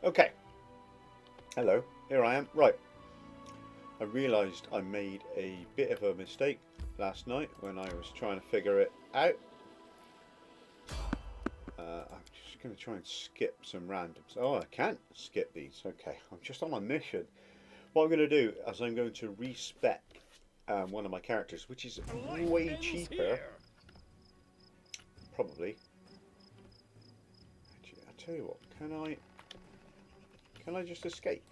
Okay, hello, here I am. Right, I realised I made a bit of a mistake last night when I was trying to figure it out. I'm just going to try and skip some randoms. Oh, I can't skip these. Okay, I'm just on a mission. What I'm going to do is I'm going to respec one of my characters, which is way cheaper. Probably. Actually, I'll tell you what. Can I just escape?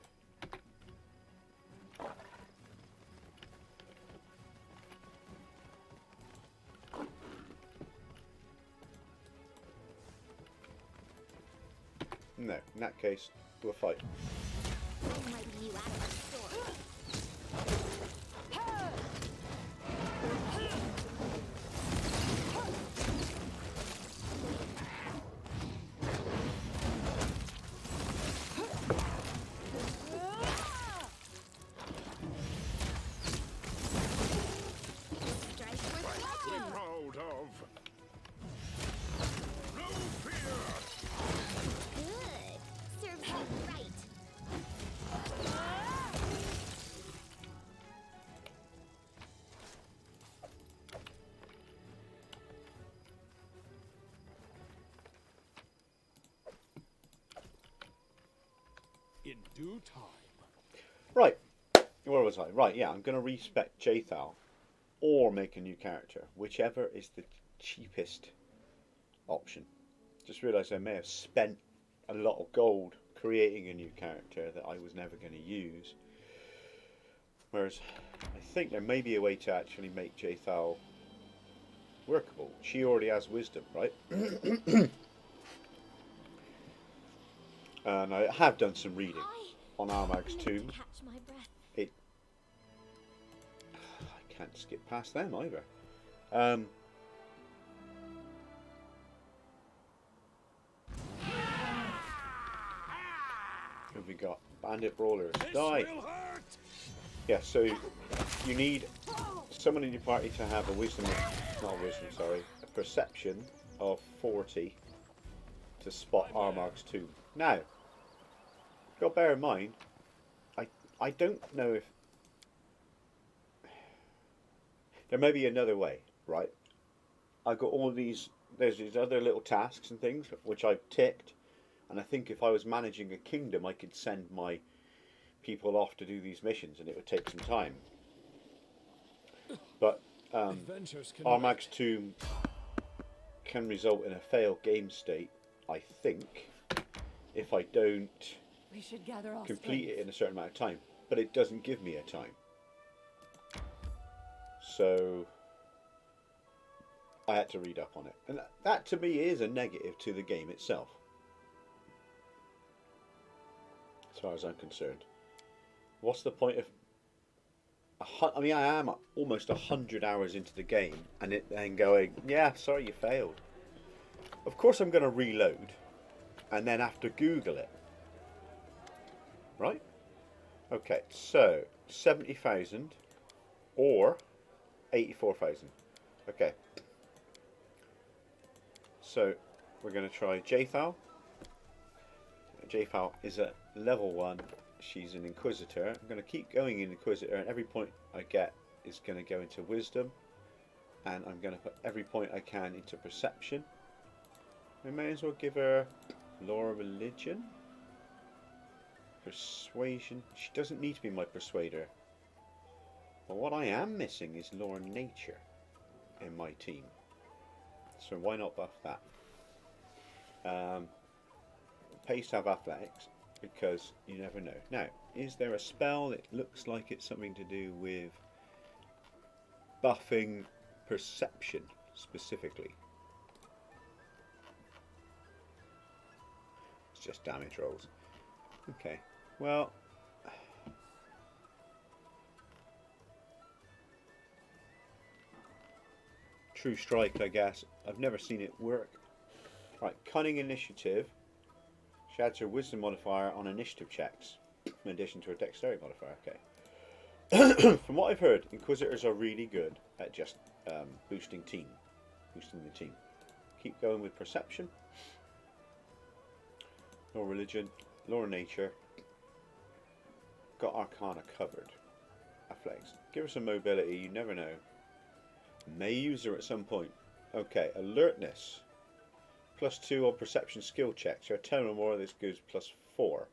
No, in that case, we'll fight. In due time. Right, where was I? Right, yeah, I'm going to respec Jathal or make a new character, whichever is the cheapest option. Just realised I may have spent a lot of gold creating a new character that I was never going to use. Whereas I think there may be a way to actually make Jathal workable. She already has wisdom, right? And I have done some reading on Armag's toon. I can't skip past them either. What have we got? Bandit brawlers. Die! Yeah, so you need someone in your party to have a wisdom, not a wisdom, sorry, a perception of 40 to spot Armag's toon. Now, got to bear in mind, I don't know if there may be another way, right? I've got all these, there's these other little tasks and things which I've ticked, and I think if I was managing a kingdom I could send my people off to do these missions and it would take some time. But Armag's toon can result in a failed game state, I think, if I don't complete it in a certain amount of time, but it doesn't give me a time. So I had to read up on it, and that to me is a negative to the game itself, as far as I'm concerned. What's the point of I mean, I am almost 100 hours into the game and it then going, yeah, sorry, you failed. Of course I'm going to reload and then have to Google it. Right? Okay, so 70,000 or 84,000. Okay. So we're going to try Jathal. Jathal is at level 1. She's an Inquisitor. I'm going to keep going in Inquisitor, and every point I get is going to go into Wisdom, and I'm going to put every point I can into Perception. I may as well give her Law of Religion. Persuasion. She doesn't need to be my persuader. But what I am missing is Law of Nature in my team. So why not buff that? Pays to have athletics because you never know. Now, is there a spell that looks like it's something to do with buffing perception specifically? It's just damage rolls. Okay, well, True Strike, I guess. I've never seen it work. Right, Cunning Initiative. She adds her Wisdom modifier on initiative checks, in addition to her Dexterity modifier. Okay. From what I've heard, Inquisitors are really good at just boosting the team. Keep going with Perception. Or Religion. Law of Nature. Got Arcana covered. Athletics. Give her some mobility, you never know. May use her at some point. Okay, alertness. +2 on perception skill checks. Or 10 or more, this goes +4.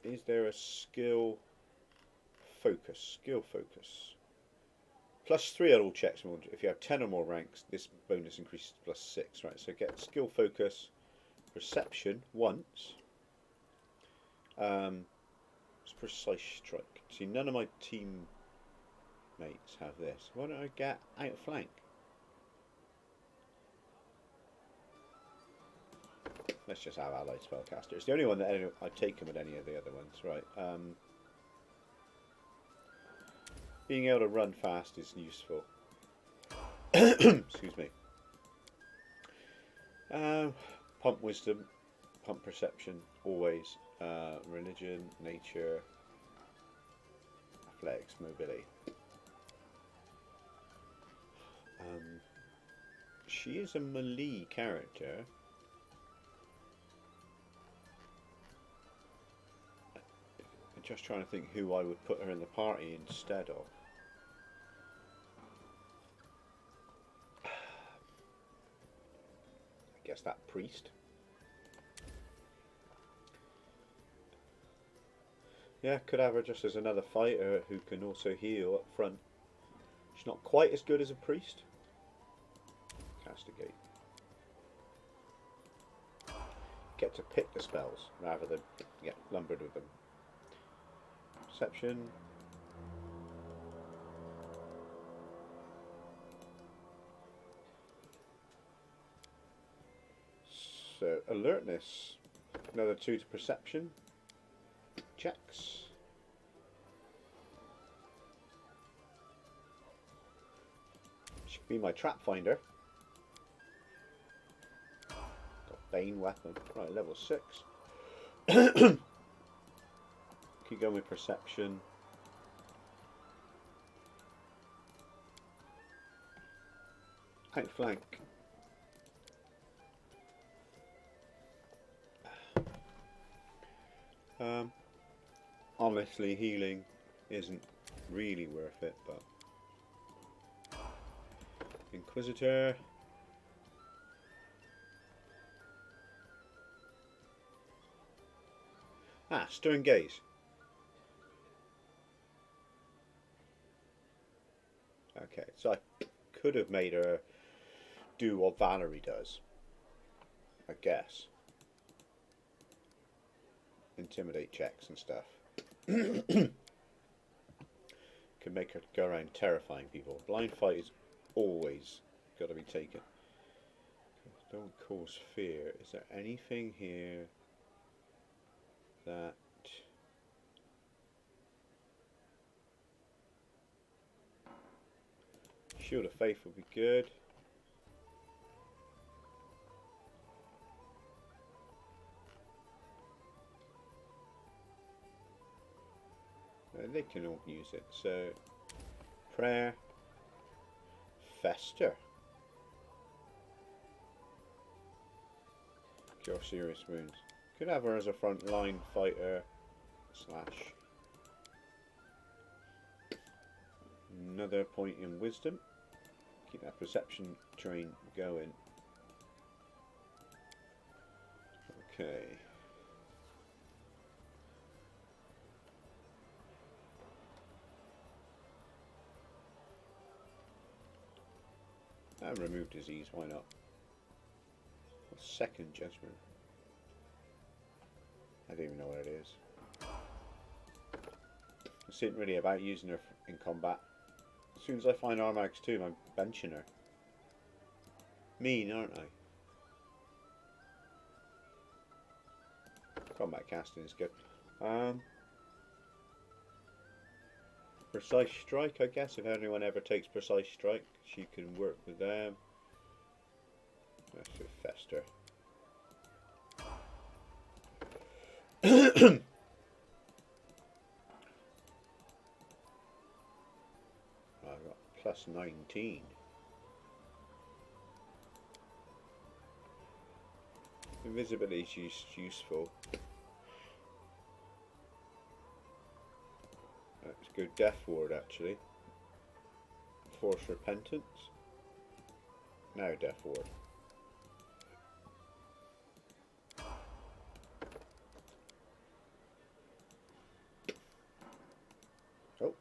Is there a skill focus? Skill focus. +3 on all checks. If you have 10 or more ranks, this bonus increases to +6. Right, so get skill focus, perception once. It's precise strike. See, none of my teammates have this. Why don't I get outflank? Let's just have allied spellcaster. It's the only one that I take them at any of the other ones. Right. Being able to run fast is useful. Excuse me. Pump wisdom, pump perception, always. Religion, nature, athletics, mobility. She is a melee character. I'm just trying to think who I would put her in the party instead of. I guess that priest. Yeah, could have her just as another fighter who can also heal up front. She's not quite as good as a priest. Castigate. Get to pick the spells rather than get lumbered with them. Perception. So, alertness. Another 2 to perception. Checks. She could be my trap finder. Got Bane weapon. Right, level 6. Keep going with perception. Outflank. Honestly, healing isn't really worth it, but Inquisitor. Stern Gaze. Okay, so I could have made her do what Valerie does, I guess. Intimidate checks and stuff. Can make her go around terrifying people. Blind fight is always got to be taken. Don't cause fear. Is there anything here that Shield of Faith would be good. They can all use it. So, prayer, fester, cure serious wounds. Could have her as a front line fighter slash. Another point in wisdom. Keep that perception train going. Okay. And remove disease, why not? Second judgment. I don't even know what it is. This isn't really about using her in combat. As soon as I find Armag's tomb, I'm benching her. Mean, aren't I? Combat casting is good. Precise strike, I guess. If anyone ever takes precise strike, she can work with them. Let's do fester. I've got +19. Invisibility is useful. Let's go Death Ward actually. Force Repentance. Now Death Ward. Oh.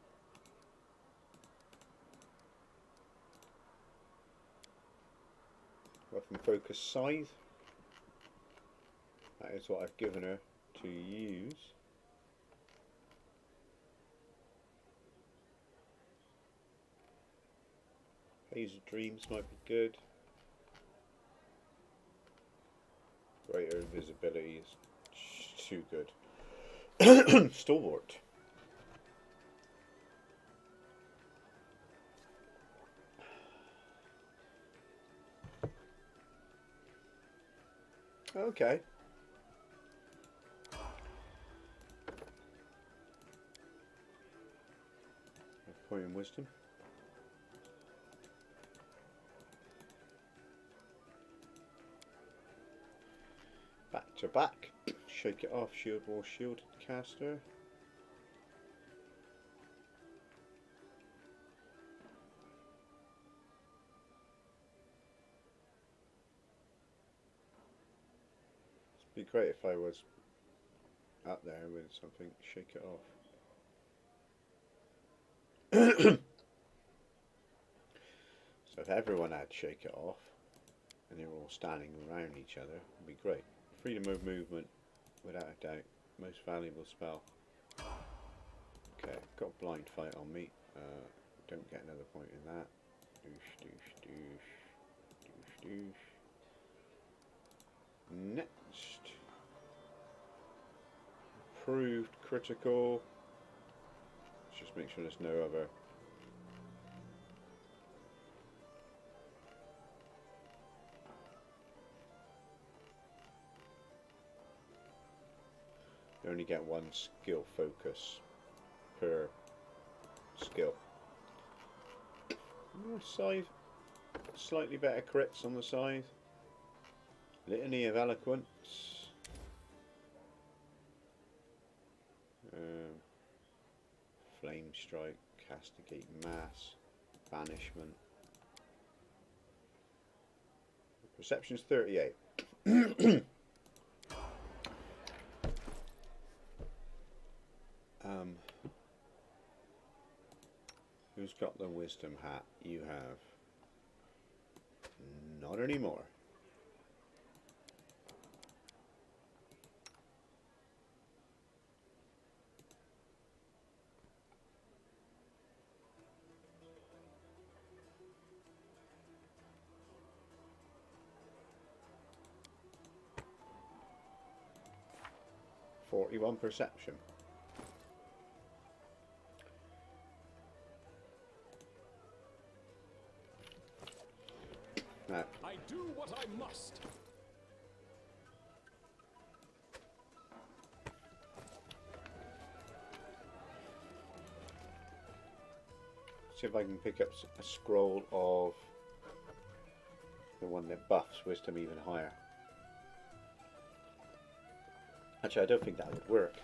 Weapon Focus Scythe. That is what I've given her to use. Haze of Dreams might be good. Greater Invisibility is too good. Stalwart. Okay. Point in Wisdom. Back to back. Shake it off. Shield Wall Shielded Caster. It'd be great if I was up there with something. Shake it off. So if everyone had Shake It Off and they were all standing around each other, it'd be great. Freedom of movement, without a doubt, most valuable spell. Okay, got Blind Fight on me. Don't get another point in that. Doosh, doosh, doosh, doosh, doosh. Next, approved critical. Let's just make sure there's no other. You only get one skill focus per skill. Scythe, slightly better crits on the scythe. Litany of Eloquence. Flame Strike, Castigate Mass, Banishment. Perception's 38. Who's got the Wisdom hat? You have. Not anymore. .41 perception. Now, I do what I must. see if I can pick up a scroll of the one that buffs Wisdom even higher. Actually, I don't think that would work.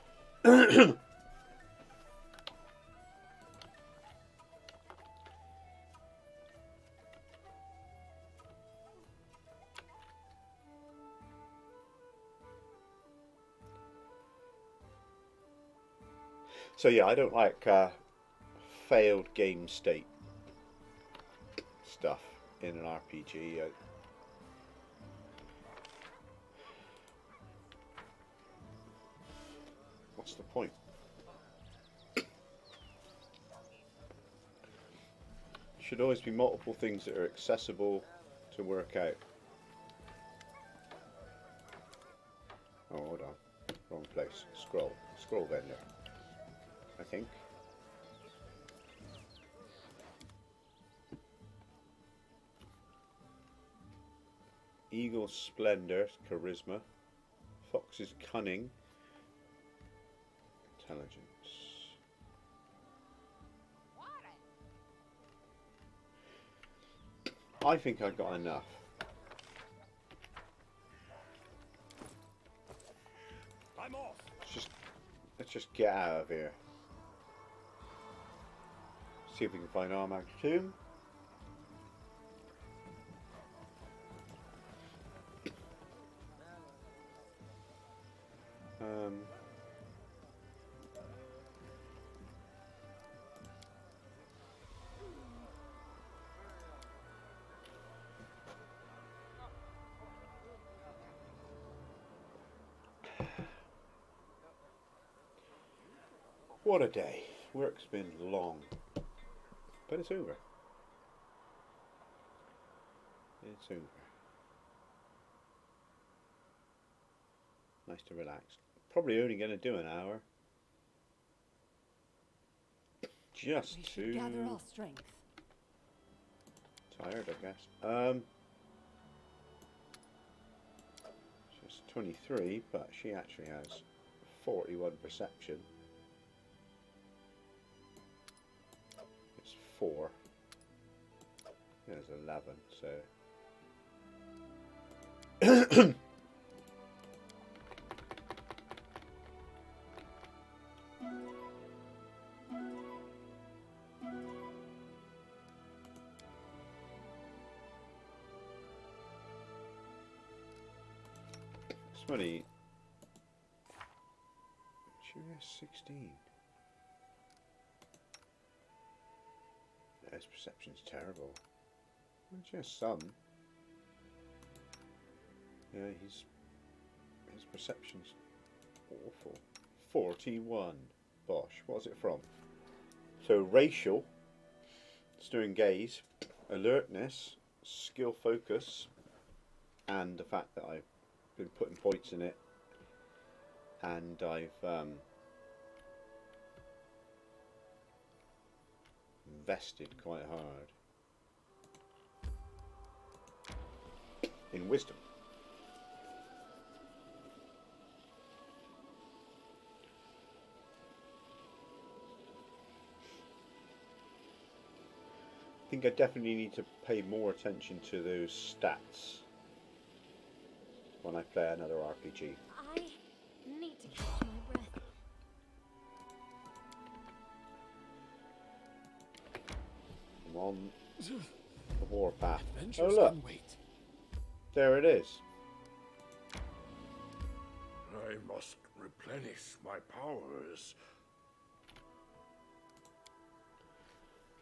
So yeah, I don't like failed game state stuff in an RPG. What's the point? Should always be multiple things that are accessible to work out. Oh, hold on. Wrong place. Scroll. Scroll vendor. I think. Eagle's Splendor, Charisma. Fox's Cunning. Intelligence. I think I got enough. just get out of here. See if we can find Armag tomb. What a day. Work's been long, but it's over. It's over. Nice to relax. Probably only going to do an hour. Just We to should gather our strength. tired, I guess. She's 23, but she actually has 41 perception. It's 4. There's 11, so. It's funny. She has 16. His perception's terrible. She has some. Yeah, his perception's awful. 41. Bosh. What's it from? So racial, stirring gaze, alertness, skill focus, and the fact that I've been putting points in it, and I've invested quite hard in wisdom. I think I definitely need to pay more attention to those stats when I play another RPG. I need to catch my breath. I'm on the warpath. Oh Adventures look, can wait. there it is. I must replenish my powers.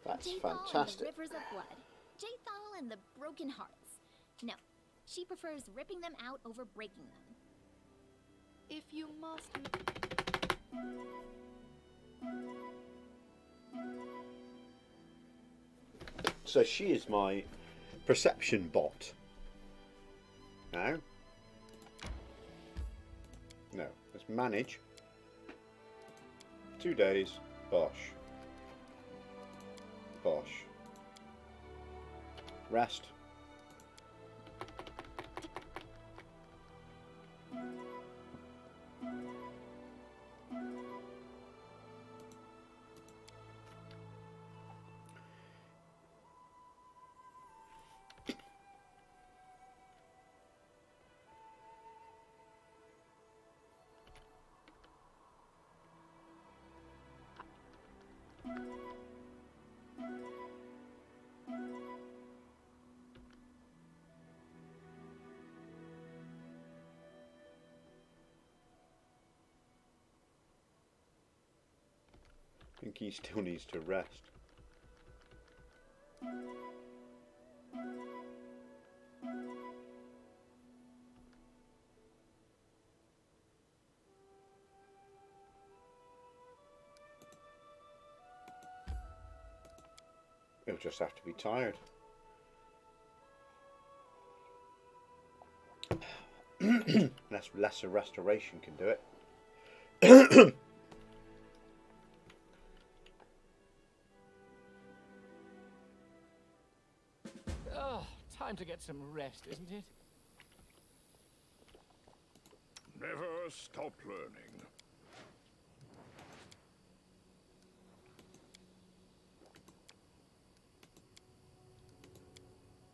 That's Jethal and the fantastic. rivers of blood. Jethal and the broken hearts. No, she prefers ripping them out over breaking them. If you must. So she is my perception bot. Now, no, let's manage. 2 days, bosh. Bosh. Rest. I think he still needs to rest. He'll just have to be tired. Lesser restoration can do it. Oh, time to get some rest, isn't it? Never stop learning.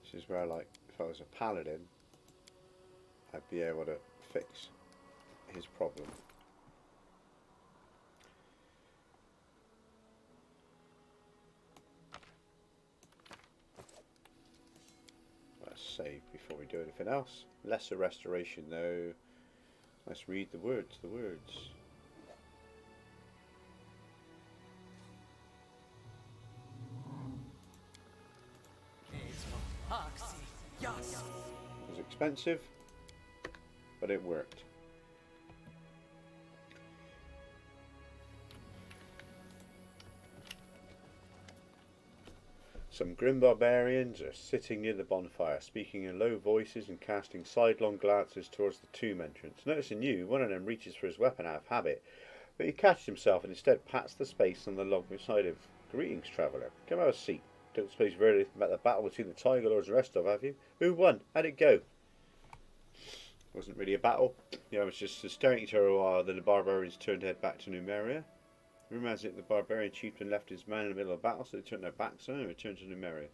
This is where, like, if I was a paladin, I'd be able to fix his problem. save before we do anything else. Lesser restoration though. Let's read the words. It was expensive, but it worked. Some grim barbarians are sitting near the bonfire, speaking in low voices and casting sidelong glances towards the tomb entrance. Noticing you, one of them reaches for his weapon out of habit, but he catches himself and instead pats the space on the log beside him. Greetings, traveller. Come have a seat. Don't suppose you've heard anything about the battle between the Tiger Lords and the rest of, have you? Who won? How'd it go? Wasn't really a battle. I was just staring at her a while, then the barbarians turned to head back to Numeria. Rumour has it the barbarian chieftain left his man in the middle of battle, so they turned their backs on him and returned to Numeria.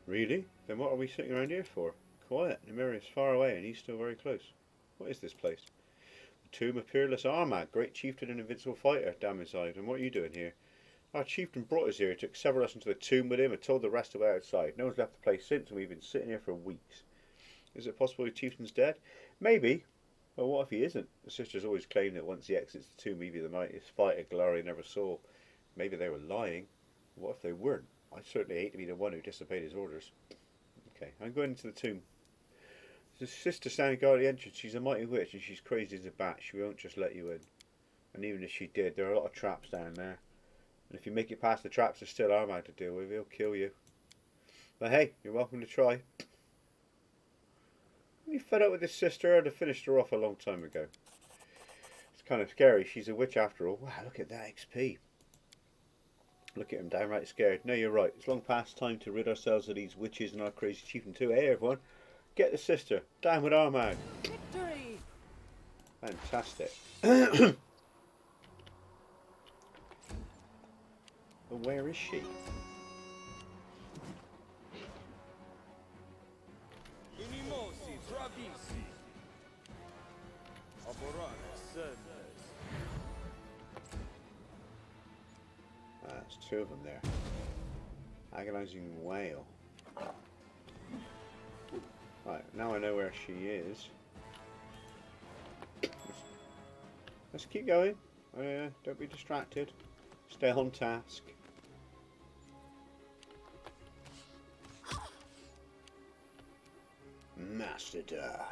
Really? Then what are we sitting around here for? Quiet. Numeria's far away and he's still very close. What is this place? The tomb of peerless Armag, great chieftain and invincible fighter. Damn his eyes. And what are you doing here? Our chieftain brought us here, took several of us into the tomb with him and told the rest of us outside. No one's left the place since and we've been sitting here for weeks. Is it possible the chieftain's dead? Maybe. Well, what if he isn't? The sisters always claim that once he exits the tomb, he'll be the mightiest fighter Gloria never saw. Maybe they were lying. What if they weren't? I certainly hate to be the one who disobeyed his orders. Okay, I'm going into the tomb. The sister standing guard at the entrance. She's a mighty witch and she's crazy as a bat. She won't just let you in. And even if she did, there are a lot of traps down there. And if you make it past the traps, there's still Armag to deal with. He'll kill you. But hey, you're welcome to try. You fed up with this sister? I'd have finished her off a long time ago. It's kind of scary. She's a witch after all. Wow, look at that XP. Look at him, downright scared. No, you're right. It's long past time to rid ourselves of these witches and our crazy chieftain too. Hey, everyone. Get the sister. Down with Armag. Victory! Fantastic. But where is she? There's two of them there. Agonizing wail. Right, now I know where she is. Let's keep going. Don't be distracted. Stay on task. Mastodon.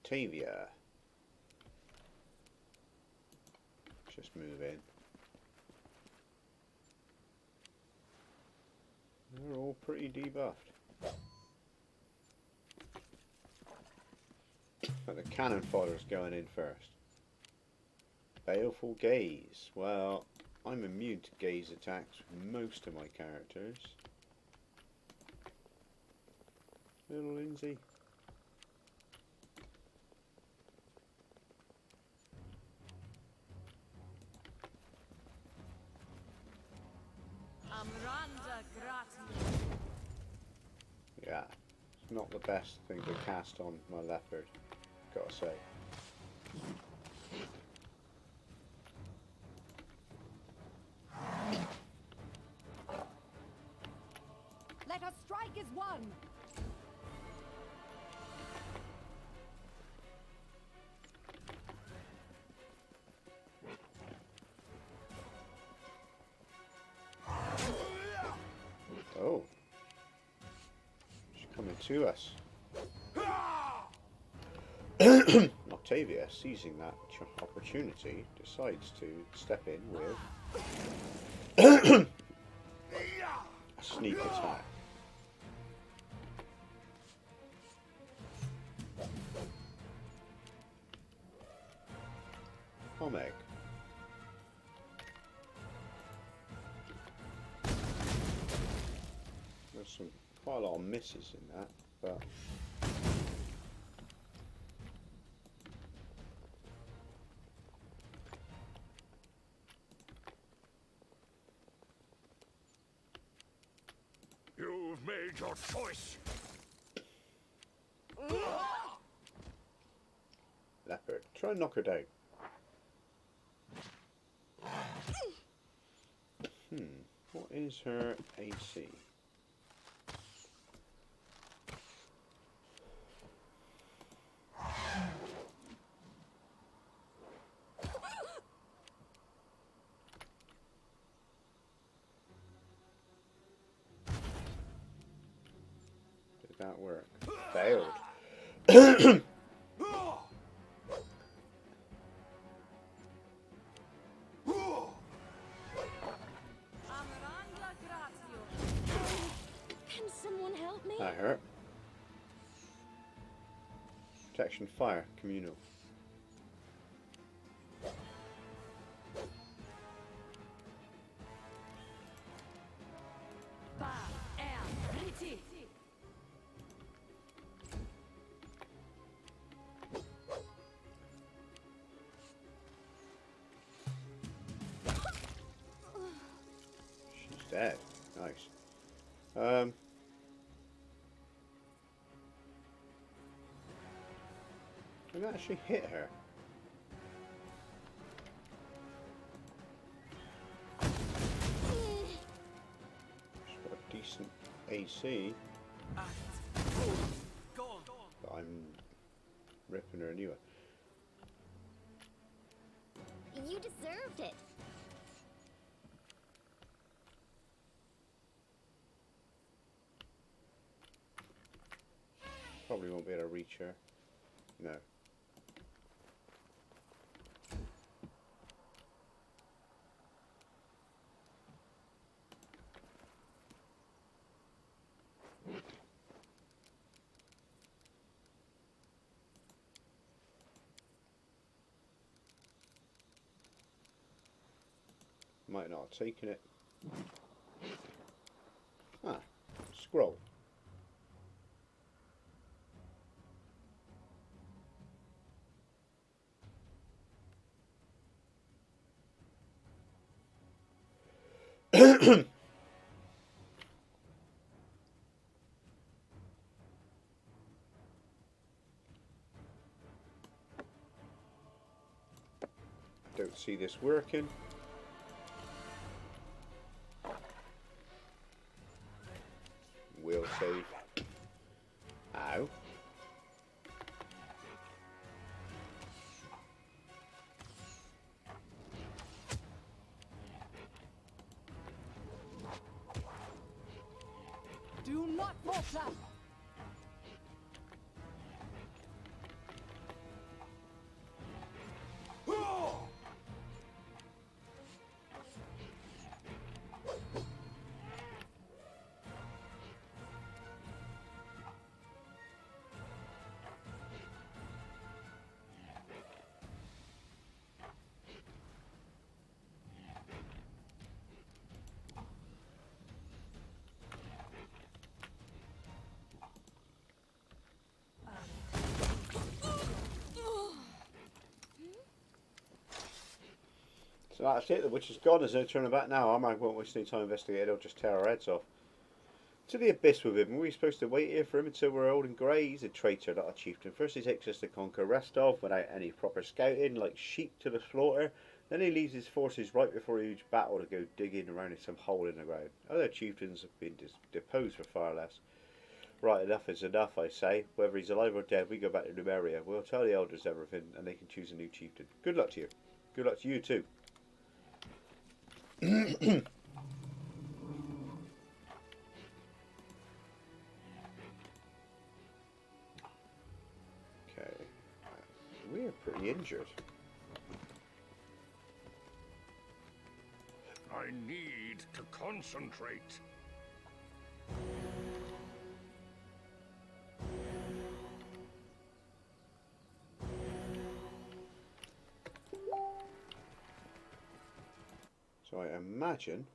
Octavia. Just move in. They're all pretty debuffed. But the cannon fodder's going in first. Baleful Gaze. Well, I'm immune to gaze attacks with most of my characters. Little Lindsay. Yeah, it's not the best thing to cast on my leopard, gotta say. Let us strike as one! Oh. She's coming to us. Octavia, seizing that opportunity, decides to step in with a sneak attack. Armag. quite a lot of misses in that, but You've made your choice. leopard. Try and knock her down. What is her AC? Did that work? Failed. Can someone help me? That hurt. Protection fire, communal. She's dead. Nice. Can I actually hit her? She's got a decent AC. But I'm ripping her a new one. You deserved it. Probably won't be able to reach her. No. Might not have taken it. Ah, scroll. Don't see this working. Will save. Ow. Do not falter. So that's it, the witch is gone. There's no turning back now. Armag won't waste any time investigating, he'll just tear our heads off. To the abyss with him. Were we supposed to wait here for him until we're old and grey? He's a traitor, not a chieftain. First he takes us to conquer Restov without any proper scouting, like sheep to the slaughter. Then he leaves his forces right before a huge battle to go digging around in some hole in the ground. Other chieftains have been deposed for far less. Right, enough is enough, I say. Whether he's alive or dead, we go back to Numeria. We'll tell the elders everything, and they can choose a new chieftain. Good luck to you. Good luck to you too. Okay. We're pretty injured. I need to concentrate. So I imagine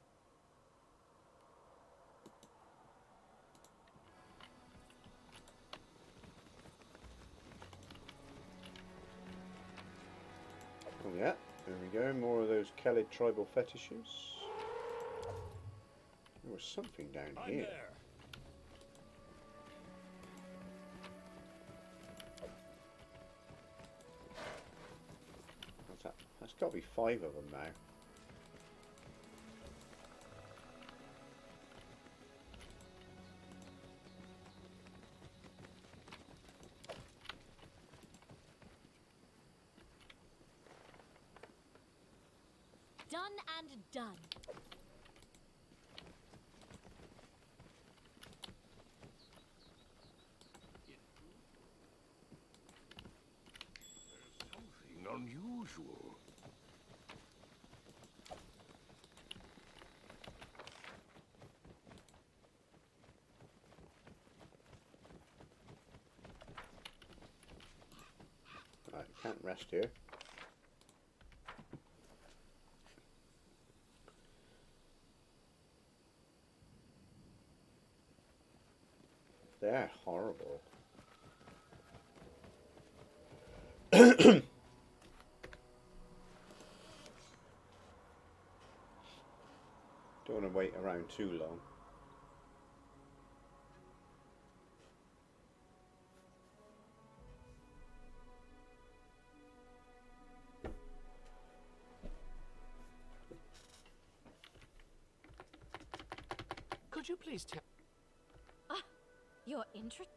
Yeah, there we go. More of those Kelly tribal fetishes. There was something down I'm here. there. What's that? That's got to be 5 of them now. Done and done. Something unusual. Right, can't rest here. They're horrible. Don't want to wait around too long. Could you please tell? You're interested?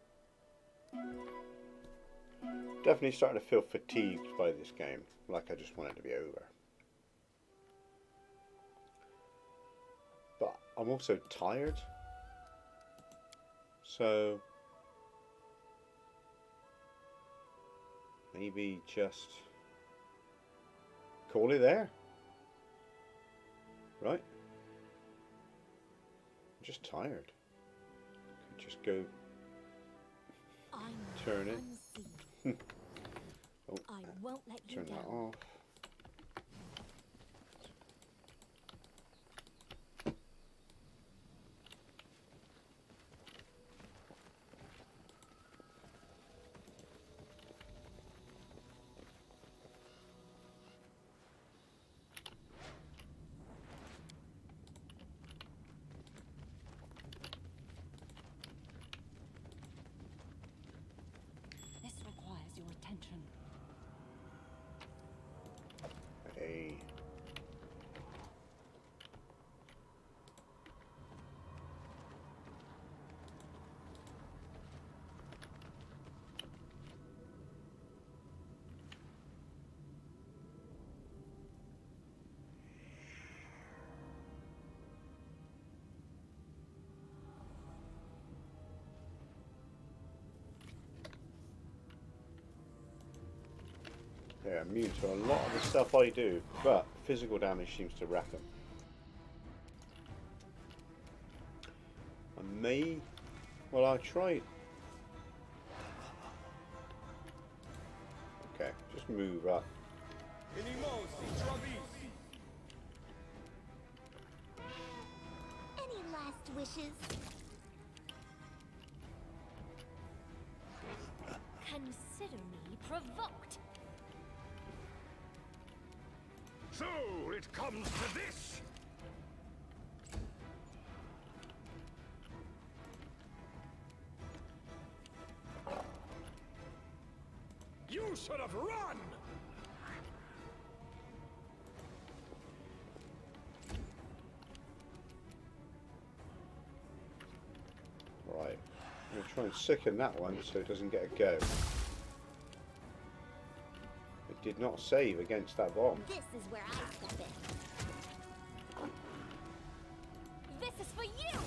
Definitely starting to feel fatigued by this game. Like I just want it to be over. But I'm also tired. So maybe just call it there. Right? I'm just tired. Could just go turn it. Oh, I won't let you turn down. that off. This requires your attention. Hey. They're immune to a lot of the stuff I do, but physical damage seems to wreck them. I may... Well, I tried... Okay, just move up. Any last wishes? Consider me provoked. So it comes to this. You should have run. Right. I'm going to try and sicken that one so it doesn't get a go. It did not save against that bomb. This is where I step in. This is for you!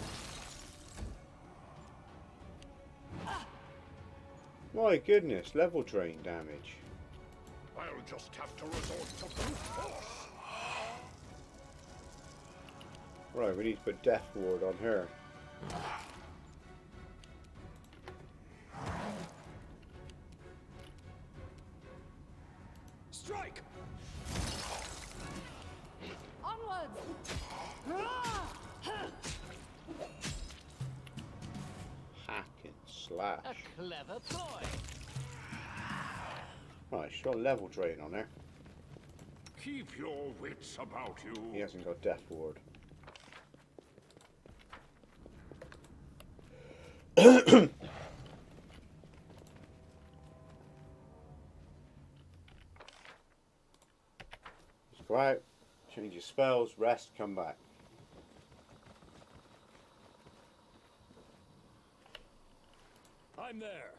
My goodness, level drain damage. I'll just have to resort to brute force. Right, we need to put Death Ward on her. Strike! Onwards! Hack and slash. A clever ploy. Right, she's got level drain on her. Keep your wits about you. He hasn't got Death Ward. Just go out, change your spells, rest, come back. I'm there.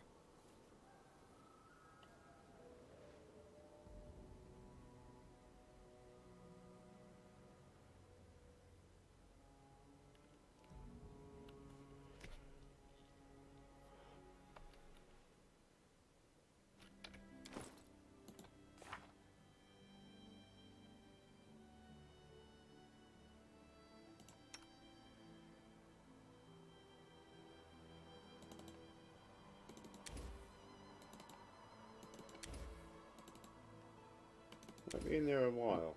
I've been there a while.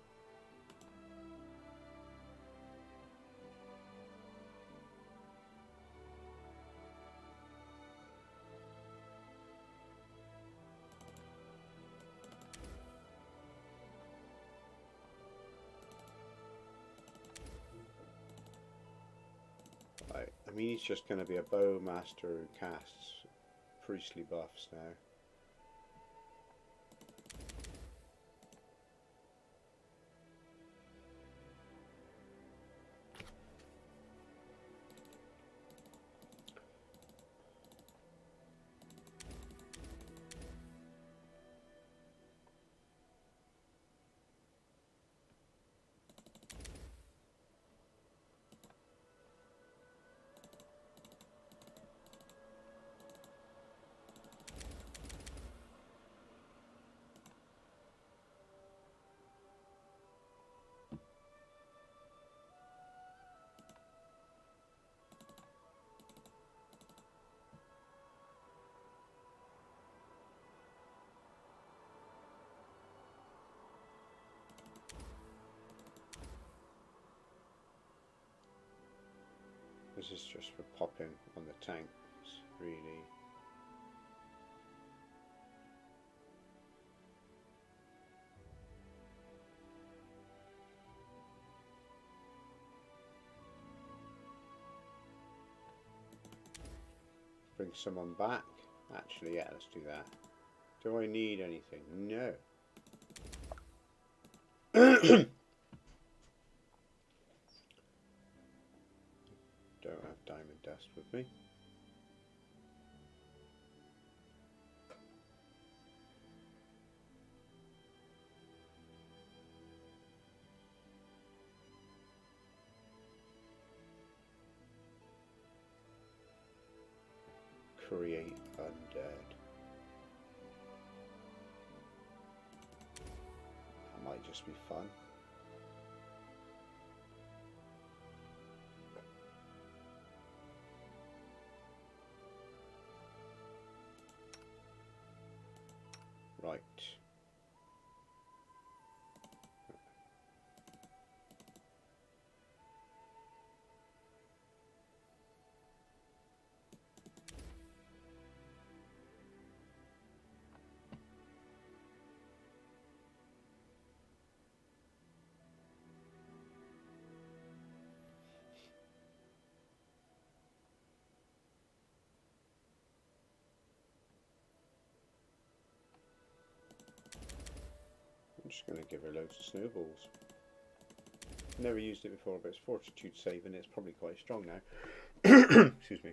Right, I mean he's just going to be a bowmaster who casts priestly buffs now. This is just for popping on the tanks, really. Bring someone back. Actually, yeah, let's do that. Do I need anything? No. Don't have diamond dust with me. Create undead. That might just be fun. Right. I'm just going to give her loads of snowballs. Never used it before, but it's fortitude save and it's probably quite strong now. Excuse me.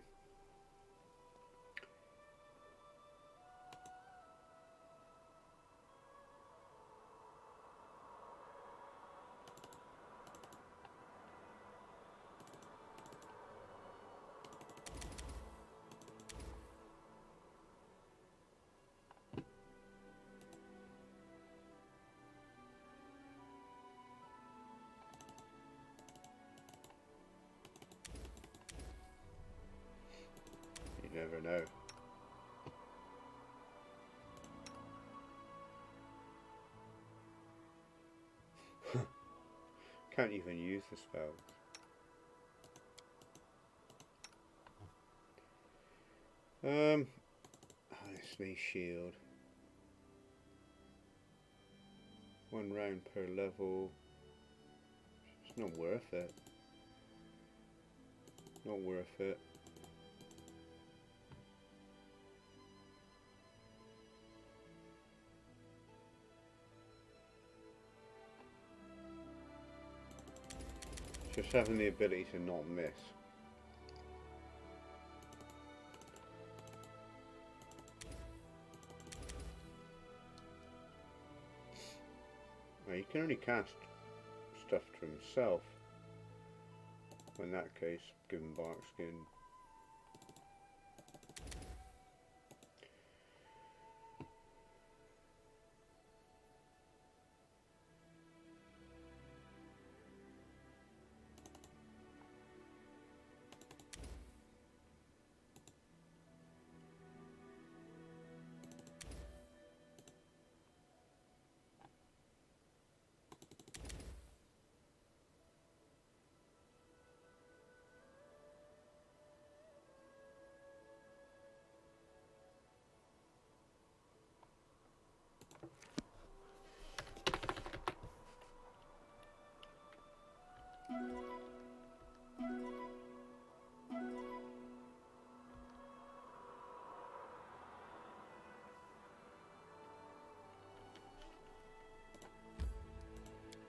You never know. Can't even use the spell. Honestly, shield. 1 round per level. It's not worth it. Not worth it. Just having the ability to not miss. Now you can only cast stuff to himself. In that case, give him bark skin.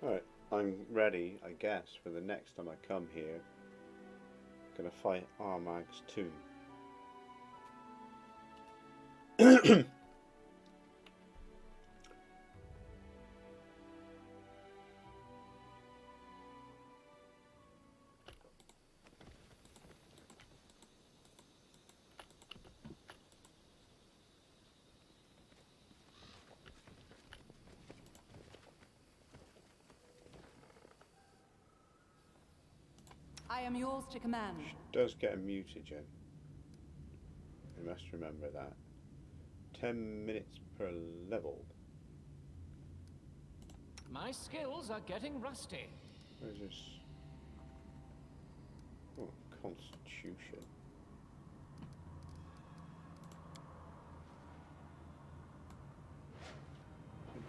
Alright, I'm ready, I guess, for the next time I come here. Gonna fight Armag's toon. I am yours to command. Does get a mutagen. You must remember that. 10 minutes per level. My skills are getting rusty. Where's this? Oh, Constitution.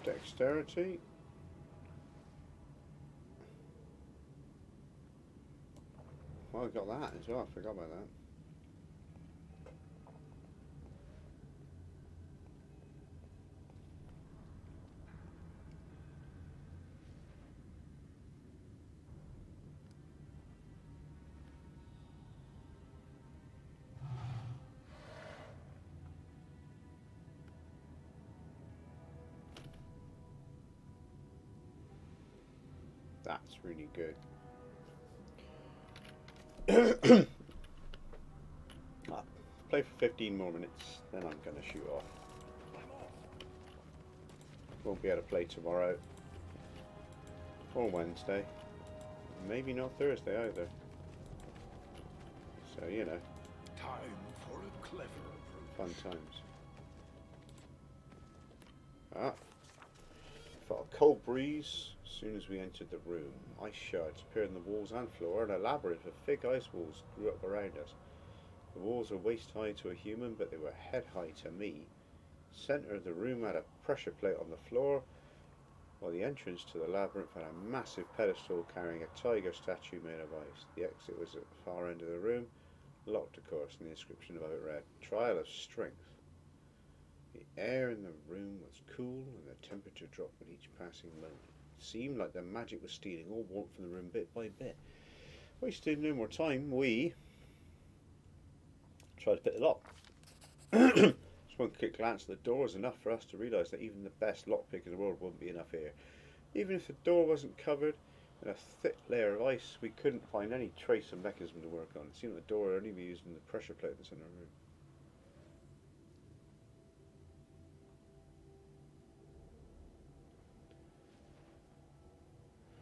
Dexterity. Well, I got that as well. I forgot about that. That's really good. Play for 15 more minutes, then I'm going to shoot off. Won't be able to play tomorrow or Wednesday. Maybe not Thursday either. So, you know. Time for a clever Fun times. Felt a cold breeze as soon as we entered the room. Ice shards appeared on the walls and floor, and a labyrinth of thick ice walls grew up around us. The walls were waist high to a human, but they were head high to me. Centre of the room had a pressure plate on the floor, while the entrance to the labyrinth had a massive pedestal carrying a tiger statue made of ice. The exit was at the far end of the room, locked of course, and the inscription above it read, Trial of Strength. The air in the room was cool, and the temperature dropped with each passing moment. It seemed like the magic was stealing all warmth from the room bit by bit. Wasted no more time, we tried to pick the lock. Just one quick glance at the door was enough for us to realise that even the best lockpick in the world wouldn't be enough here. Even if the door wasn't covered in a thick layer of ice, we couldn't find any trace of mechanism to work on. It seemed like the door would only be using the pressure plate that's in the room.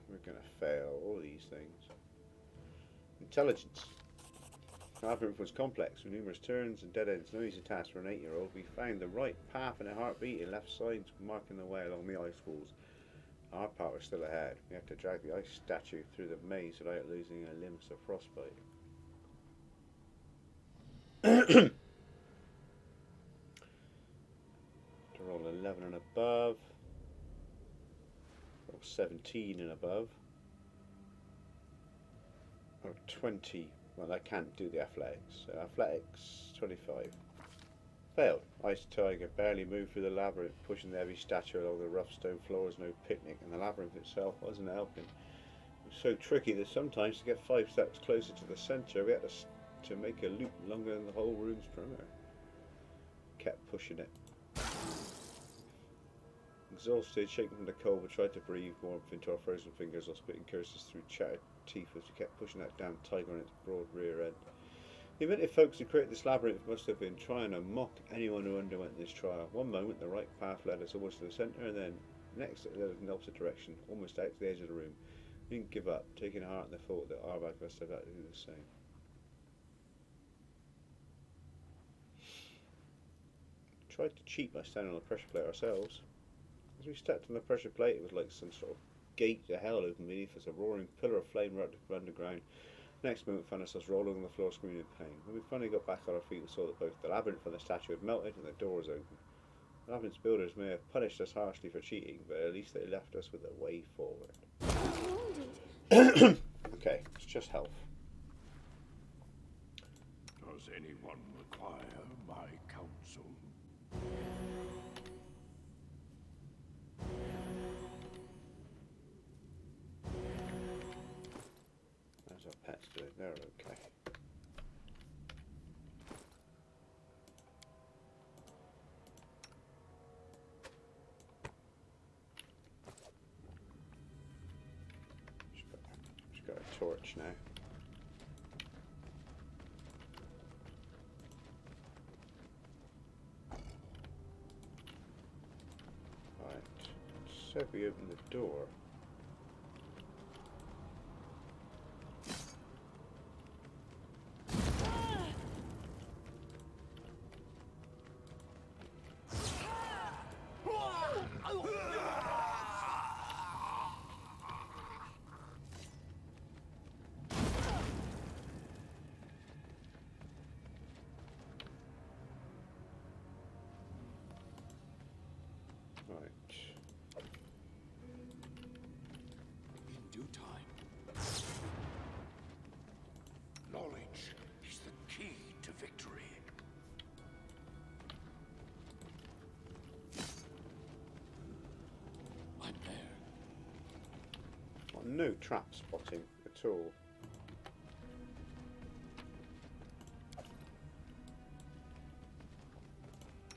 We're going to fail all these things. Intelligence. The labyrinth was complex, with numerous turns and dead ends. No easy task for an 8-year-old. We found the right path in a heartbeat and left sides marking the way along the ice walls. Our part was still ahead. We had to drag the ice statue through the maze without losing our limbs to frostbite. To roll 11 and above. 17 and above. Or 20. Well, I can't do the athletics. So athletics 25. Failed. Ice Tiger barely moved through the labyrinth, pushing the heavy statue along the rough stone floors. No picnic, and the labyrinth itself wasn't helping. It was so tricky that sometimes to get 5 steps closer to the centre, we had to make a loop longer than the whole room's perimeter. Kept pushing it. Exhausted, shaken from the cold, we tried to breathe warmth into our frozen fingers while spitting curses through chattered teeth as we kept pushing that damn tiger on its broad rear end. The inventive folks who created this labyrinth must have been trying to mock anyone who underwent this trial. One moment the right path led us almost to the centre, and then next it led us in the opposite direction, almost out to the edge of the room. We didn't give up, taking heart in the thought that Armag must have had to do the same. Tried to cheat by standing on the pressure plate ourselves. As we stepped on the pressure plate, it was like some sort of gate to hell opened beneath us. A roaring pillar of flame right underground. Next moment found ourselves rolling on the floor screaming in pain. When we finally got back on our feet, we saw that both the labyrinth and the statue had melted and the door was open. The labyrinth's builders may have punished us harshly for cheating, but at least they left us with a way forward. Okay, it's just health. Does anyone require my counsel? How's our pets doing? They're okay. Just got a torch now. Right. So we open the door. In due time. Knowledge is the key to victory. I'm there. Well, no trap spotting at all.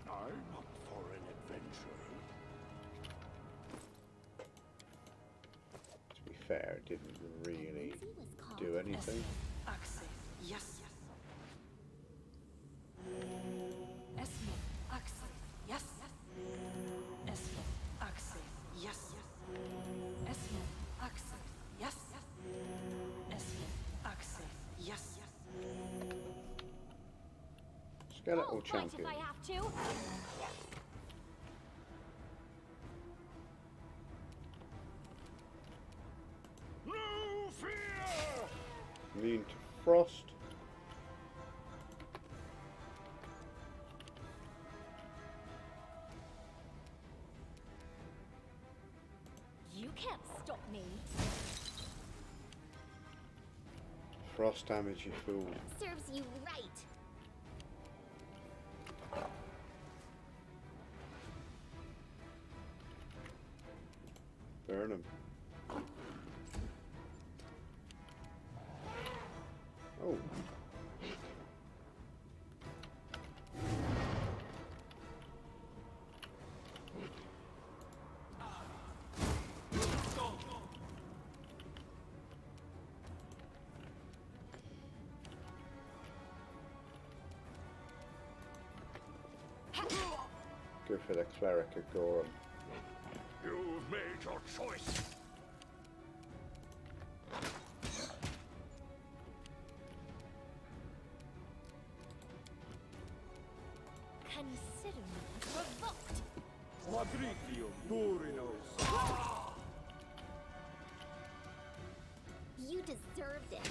I'm up for an adventure. To be fair, it didn't really do anything. Access. Yes. Esmo. Access. Yes. Esmo. Access. Yes. Esmo. Access. Yes. Esmo. Access. Yes. Skeletal I'll fight champion. if I have to. No fear! Immune to frost. You can't stop me. Frost damage, you fool. Serves you right. Burn him. Oh. Go for the cleric of Gorham. You've made your choice. Consider me revoked. Quadritio Durinos. You deserved it.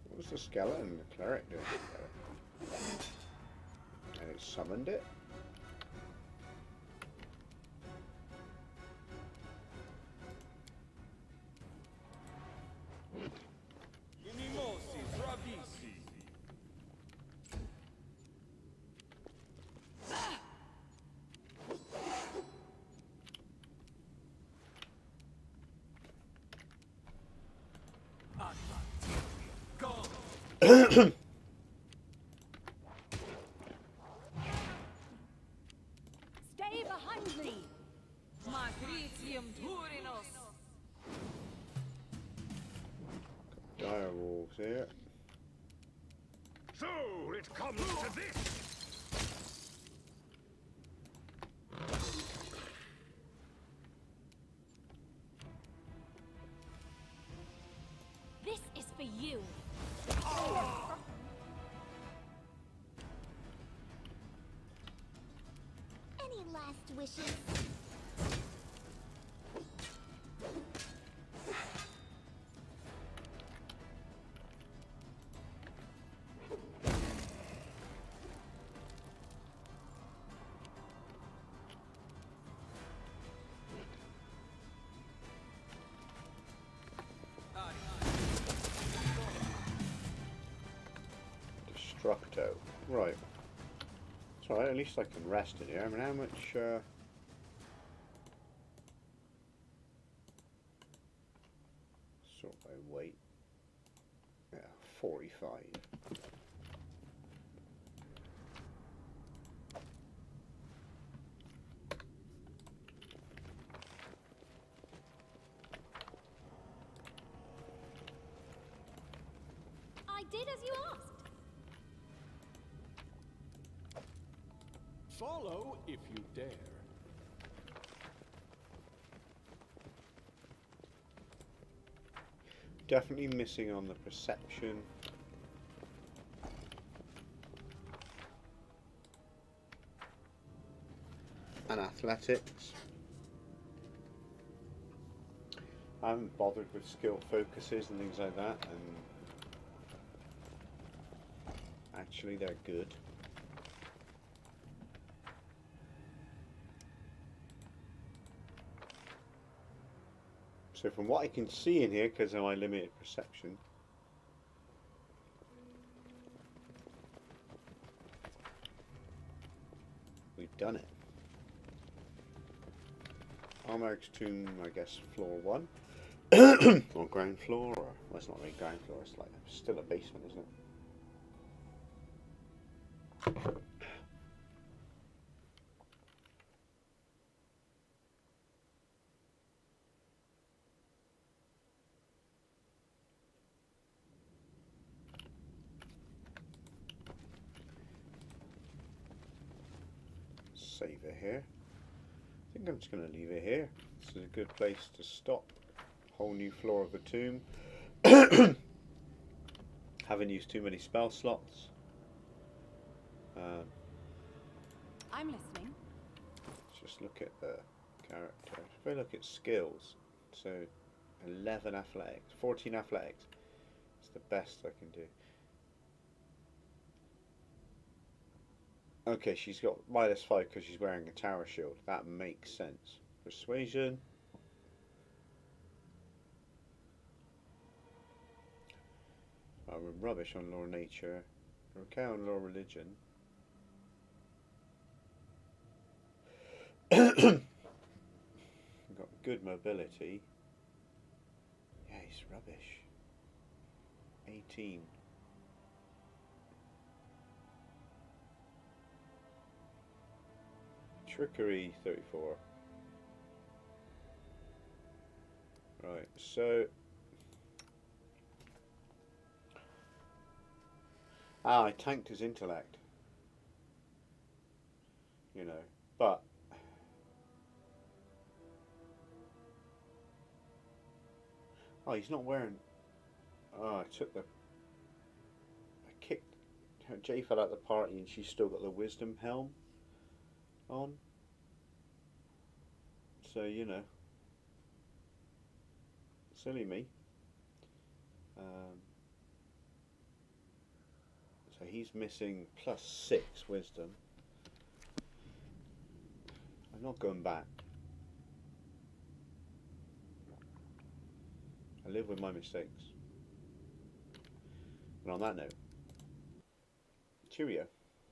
What was the skeleton and the cleric doing together? And it summoned it? Stay behind me. Matritium Turinos. Dire wolves here. So it comes to this. This is for you. Any last wishes? Destructo. Right. It's alright, at least I can rest in here. I mean, how much, sort by weight. Yeah, 45. I did as you asked. Follow if you dare. Definitely missing on the perception. And athletics. I haven't bothered with skill focuses and things like that, and actually they're good. So from what I can see in here, because of my limited perception, we've done it. Armag's tomb, I guess, floor 1. Or ground floor, or well, it's not really ground floor, it's like still a basement, isn't it? Save it here. I think I'm just going to leave it here. This is a good place to stop. Whole new floor of the tomb. Haven't used too many spell slots. I'm listening. Let's just look at the character. If I look at skills, so 11 athletics, 14 athletics. It's the best I can do. Okay, she's got -5 because she's wearing a tower shield. That makes sense. Persuasion. We're rubbish on lore nature. We're okay on lore religion. We've got good mobility. Yeah, he's rubbish. 18. Trickery 34. Right, so I tanked his intellect. You know, but oh, he's not wearing. Oh, I took the. I kicked. Jay fell out the party, and she's still got the wisdom helm on. So you know, silly me. So he's missing +6 wisdom. I'm not going back. I live with my mistakes. And on that note, cheerio.